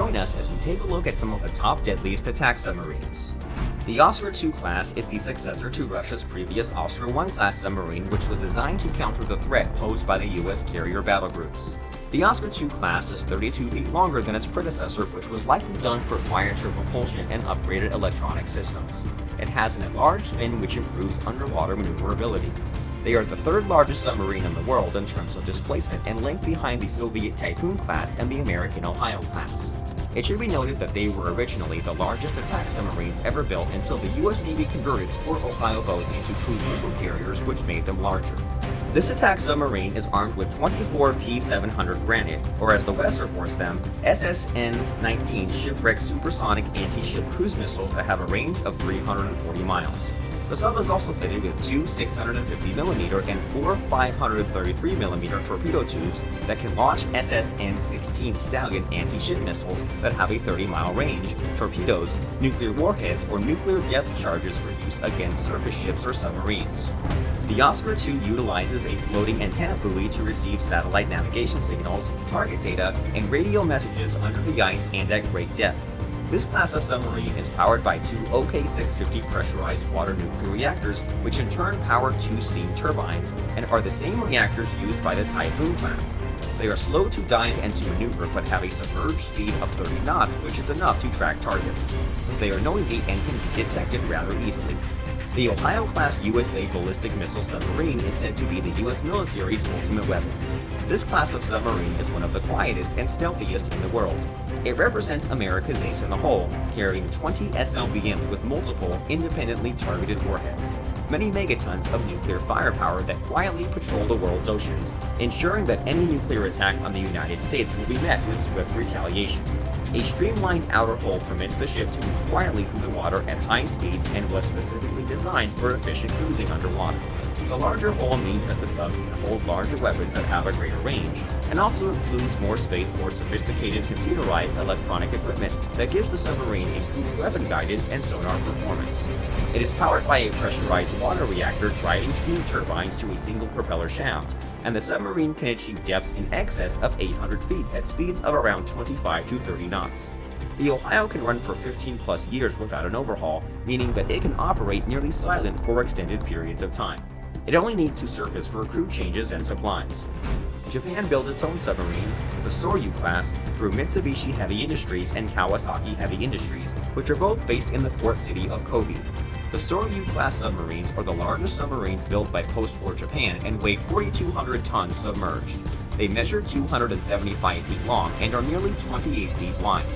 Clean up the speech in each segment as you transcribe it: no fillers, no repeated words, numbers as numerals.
join us as we take a look at some of the top deadliest attack submarines. The Oscar II class is the successor to Russia's previous Oscar I class submarine, which was designed to counter the threat posed by the U.S. carrier battle groups. The Oscar II class is 32 feet longer than its predecessor, which was likely done for quieter propulsion and upgraded electronic systems. It has an enlarged fin which improves underwater maneuverability. They are the third largest submarine in the world in terms of displacement and length behind the Soviet Typhoon class and the American Ohio class. It should be noted that they were originally the largest attack submarines ever built until the U.S. Navy converted 4 Ohio boats into cruise missile carriers, which made them larger. This attack submarine is armed with 24 P-700 Granite, or as the West reports them, SSN-19 shipwreck supersonic anti-ship cruise missiles that have a range of 340 miles. The sub is also fitted with 2 650mm and 4 533mm torpedo tubes that can launch SSN-16 Stallion anti-ship missiles that have a 30-mile range, torpedoes, nuclear warheads, or nuclear depth charges for use against surface ships or submarines. The Oscar II utilizes a floating antenna buoy to receive satellite navigation signals, target data, and radio messages under the ice and at great depth. This class of submarine is powered by 2 OK-650 pressurized water nuclear reactors, which in turn power 2 steam turbines, and are the same reactors used by the Typhoon class. They are slow to dive and to maneuver but have a submerged speed of 30 knots, which is enough to track targets. They are noisy and can be detected rather easily. The Ohio-class USA ballistic missile submarine is said to be the U.S. military's ultimate weapon. This class of submarine is one of the quietest and stealthiest in the world. It represents America's ace in the hole, carrying 20 SLBMs with multiple, independently targeted warheads. Many megatons of nuclear firepower that quietly patrol the world's oceans, ensuring that any nuclear attack on the United States will be met with swift retaliation. A streamlined outer hull permits the ship to move quietly through the water at high speeds and was specifically designed for efficient cruising underwater. The larger hull means that the sub can hold larger weapons that have a greater range, and also includes more space for sophisticated computerized electronic equipment that gives the submarine improved weapon guidance and sonar performance. It is powered by a pressurized water reactor driving steam turbines to a single propeller shaft, and the submarine can achieve depths in excess of 800 feet at speeds of around 25 to 30 knots. The Ohio can run for 15 plus years without an overhaul, meaning that it can operate nearly silent for extended periods of time. It only needs to surface for crew changes and supplies. Japan built its own submarines, the Soryu class, through Mitsubishi Heavy Industries and Kawasaki Heavy Industries, which are both based in the port city of Kobe. The Soryu class submarines are the largest submarines built by post-war Japan and weigh 4,200 tons submerged. They measure 275 feet long and are nearly 28 feet wide.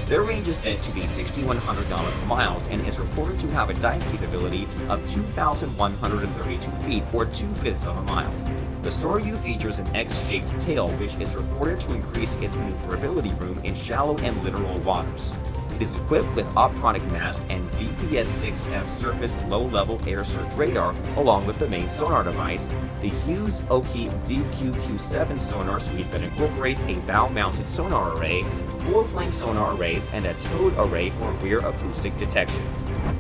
Their range is said to be 6,100 nautical miles and is reported to have a dive capability of 2,132 feet, or 2/5 of a mile. The Soryu features an X-shaped tail, which is reported to increase its maneuverability room in shallow and littoral waters. It is equipped with optronic mast and ZPS-6F surface low-level air search radar, along with the main sonar device, the Hughes Oki ZQQ7 sonar suite that incorporates a bow-mounted sonar array, 4 flank sonar arrays, and a towed array for rear acoustic detection.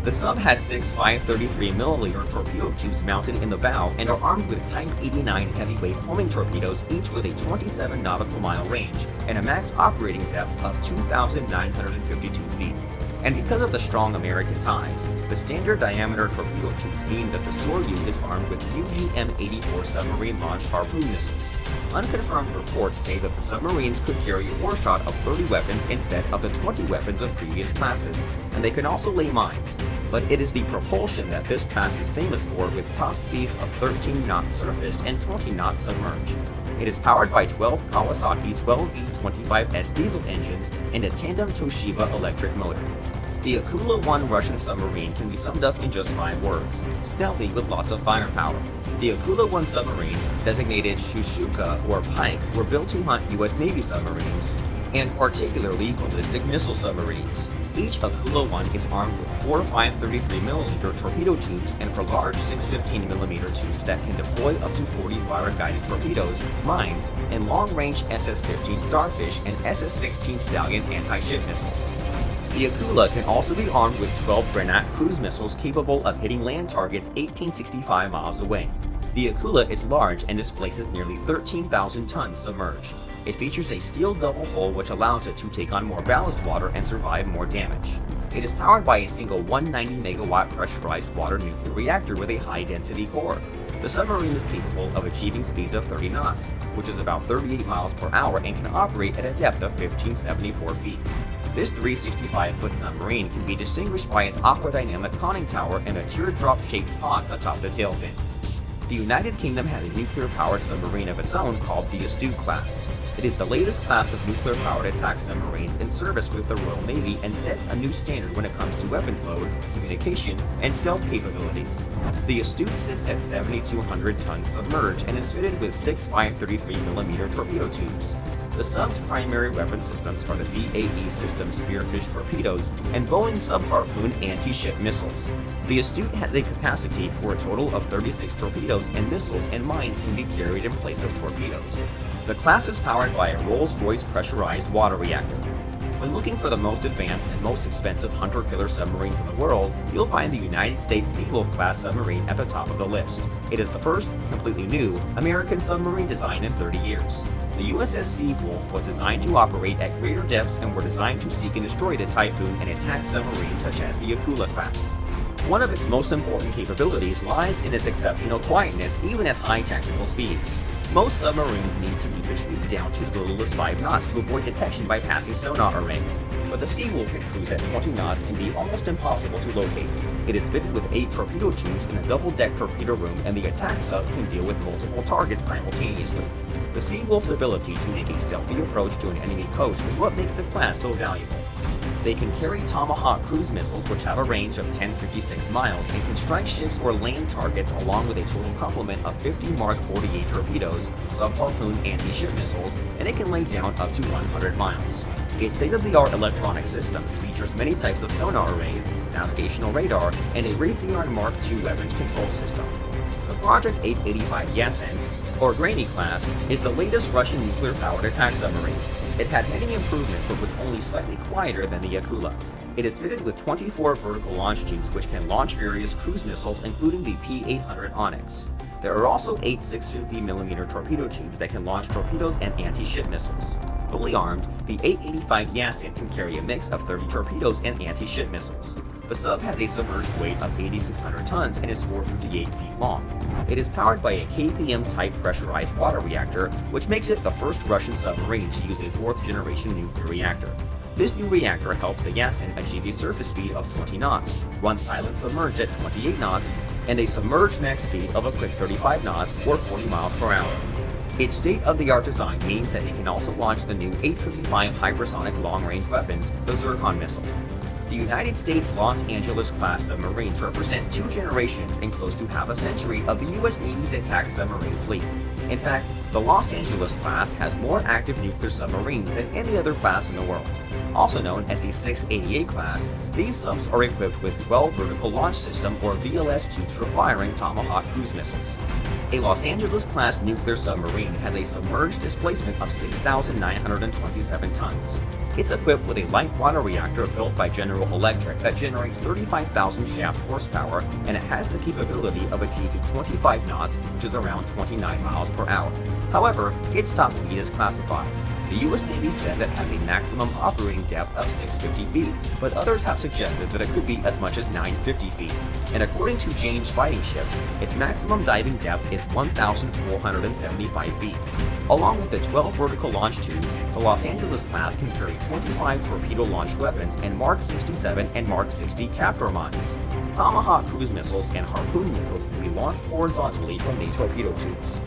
The sub has 6 533mm torpedo tubes mounted in the bow and are armed with Type 89 heavyweight homing torpedoes, each with a 27 nautical mile range and a max operating depth of 2,952 feet. And because of the strong American ties, the standard diameter torpedo tubes mean that the Soryu is armed with UGM-84 submarine-launched harpoon missiles. Unconfirmed reports say that the submarines could carry a war shot of 30 weapons instead of the 20 weapons of previous classes, and they can also lay mines. But it is the propulsion that this class is famous for, with top speeds of 13 knots surfaced and 20 knots submerged. It is powered by 12 Kawasaki 12V25S diesel engines and a tandem Toshiba electric motor. The Akula-1 Russian submarine can be summed up in just 5 words: stealthy with lots of firepower. The Akula-1 submarines, designated Shushuka or Pike, were built to hunt U.S. Navy submarines, and particularly ballistic missile submarines. Each Akula-1 is armed with 4 533mm torpedo tubes and for large 615mm tubes that can deploy up to 40 wire-guided torpedoes, mines, and long-range SS-15 Starfish and SS-16 Stallion anti-ship missiles. The Akula can also be armed with 12 Granat cruise missiles capable of hitting land targets 1,865 miles away. The Akula is large and displaces nearly 13,000 tons submerged. It features a steel double hull which allows it to take on more ballast water and survive more damage. It is powered by a single 190 megawatt pressurized water nuclear reactor with a high-density core. The submarine is capable of achieving speeds of 30 knots, which is about 38 miles per hour, and can operate at a depth of 1,574 feet. This 365-foot submarine can be distinguished by its aquadynamic conning tower and a teardrop-shaped pod atop the tail fin. The United Kingdom has a nuclear-powered submarine of its own called the Astute class. It is the latest class of nuclear-powered attack submarines in service with the Royal Navy and sets a new standard when it comes to weapons load, communication, and stealth capabilities. The Astute sits at 7,200 tons submerged and is fitted with 6 533mm torpedo tubes. The sub's primary weapon systems are the BAE Systems Spearfish torpedoes and Boeing Subharpoon anti-ship missiles. The Astute has a capacity for a total of 36 torpedoes, and missiles and mines can be carried in place of torpedoes. The class is powered by a Rolls-Royce pressurized water reactor. When looking for the most advanced and most expensive hunter-killer submarines in the world, you'll find the United States Seawolf-class submarine at the top of the list. It is the first, completely new, American submarine design in 30 years. The USS Seawolf was designed to operate at greater depths and were designed to seek and destroy the Typhoon and attack submarines such as the Yakula class. One of its most important capabilities lies in its exceptional quietness even at high tactical speeds. Most submarines need to keep their speed down to as little as 5 knots to avoid detection by passing sonar arrays, but the Seawolf can cruise at 20 knots and be almost impossible to locate. It is fitted with 8 torpedo tubes in a double-deck torpedo room, and the attack sub can deal with multiple targets simultaneously. The Seawolf's ability to make a stealthy approach to an enemy coast is what makes the class so valuable. They can carry Tomahawk cruise missiles, which have a range of 1056 miles and can strike ships or land targets, along with a total complement of 50 Mark 48 torpedoes, Subharpoon anti-ship missiles, and it can lay down up to 100 miles. Its state-of-the-art electronic systems features many types of sonar arrays, navigational radar, and a Raytheon Mark II weapons control system. The Project 885 Yasen, or Grainy class, is the latest Russian nuclear-powered attack submarine. It had many improvements but was only slightly quieter than the Yakula. It is fitted with 24 vertical launch tubes which can launch various cruise missiles, including the P-800 Onyx. There are also 8 650mm torpedo tubes that can launch torpedoes and anti-ship missiles. Fully armed, the 885 Yasen can carry a mix of 30 torpedoes and anti-ship missiles. The sub has a submerged weight of 8,600 tons and is 458 feet long. It is powered by a KPM-type pressurized water reactor, which makes it the first Russian submarine to use a 4th-generation nuclear reactor. This new reactor helps the Yasen achieve a surface speed of 20 knots, run silent submerged at 28 knots, and a submerged max speed of a quick 35 knots or 40 miles per hour. Its state-of-the-art design means that it can also launch the new 855 hypersonic long-range weapons, the Zircon missile. The United States Los Angeles-class submarines represent 2 generations and close to half a century of the U.S. Navy's attack submarine fleet. In fact, the Los Angeles class has more active nuclear submarines than any other class in the world. Also known as the 688 class, these subs are equipped with 12 vertical launch system or VLS tubes for firing Tomahawk cruise missiles. A Los Angeles-class nuclear submarine has a submerged displacement of 6,927 tons. It's equipped with a light water reactor built by General Electric that generates 35,000 shaft horsepower, and it has the capability of achieving 25 knots, which is around 29 miles per hour. However, its top speed is classified. The U.S. Navy said it has a maximum operating depth of 650 feet, but others have suggested that it could be as much as 950 feet. And according to James Fighting Ships, its maximum diving depth is 1,475 feet. Along with the 12 vertical launch tubes, the Los Angeles class can carry 25 torpedo-launched weapons and Mark 67 and Mark 60 Captor mines. Tomahawk cruise missiles and Harpoon missiles can be launched horizontally from the torpedo tubes.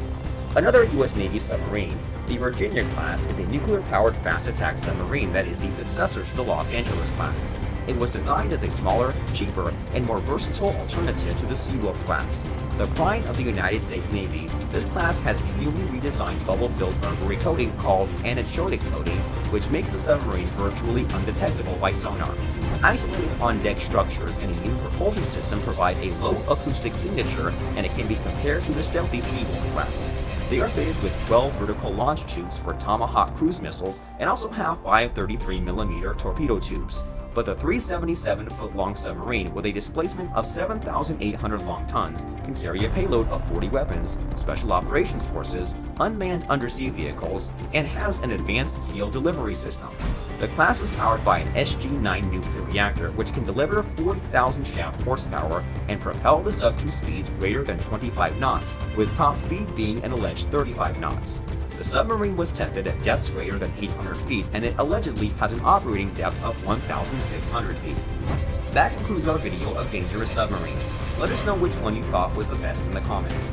Another U.S. Navy submarine, the Virginia class, is a nuclear-powered fast attack submarine that is the successor to the Los Angeles class. It was designed as a smaller, cheaper, and more versatile alternative to the Seawolf class. The pride of the United States Navy, this class has a newly redesigned bubble-filled burglary coating called anechoic coating, which makes the submarine virtually undetectable by sonar. Isolated on-deck structures and a new propulsion system provide a low acoustic signature, and it can be compared to the stealthy Seawolf class. They are fitted with 12 vertical launch tubes for Tomahawk cruise missiles and also have 5 33mm torpedo tubes. but the 377-foot-long submarine with a displacement of 7,800 long tons can carry a payload of 40 weapons, special operations forces, unmanned undersea vehicles, and has an advanced SEAL delivery system. The class is powered by an SG-9 nuclear reactor, which can deliver 40,000 shaft horsepower and propel the sub to speeds greater than 25 knots, with top speed being an alleged 35 knots. The submarine was tested at depths greater than 800 feet, and it allegedly has an operating depth of 1,600 feet. That concludes our video of dangerous submarines. Let us know which one you thought was the best in the comments.